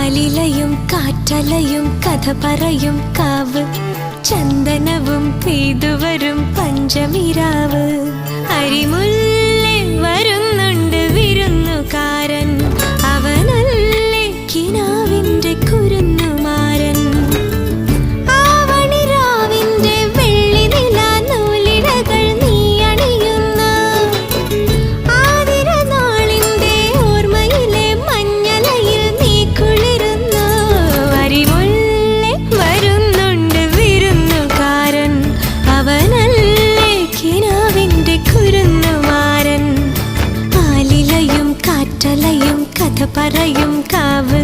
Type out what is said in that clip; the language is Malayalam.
ആലിലയും കാറ്റലയും കഥ പറയും കാവ്, ചന്ദനവും പെയ്തുവരും പഞ്ചമിരാവ്. അരിമുല്ലേ വരുന്നുണ്ട് വിരുന്നുകാരൻ, അവനല്ലേ കിനാവിന്റെ കുരുന്നുമാരൻ. ആവണിരാവിന്റെ വെള്ളി നില നൂലിഴകൾ നീ അണിയുന്ന ആതിരനാളിന്റെ ഓർമ്മയിലെ മഞ്ഞലയിൽ നീ കുളിരുന്നു. അരിമുല്ലേ വരുന്നുണ്ട് വിരുന്നുകാരൻ, അവനല്ലേ കിനാവിന്റെ കുരുന്നുമാരൻ. ആലിലയും കാറ്റലയും കഥ പറയും കാവ്,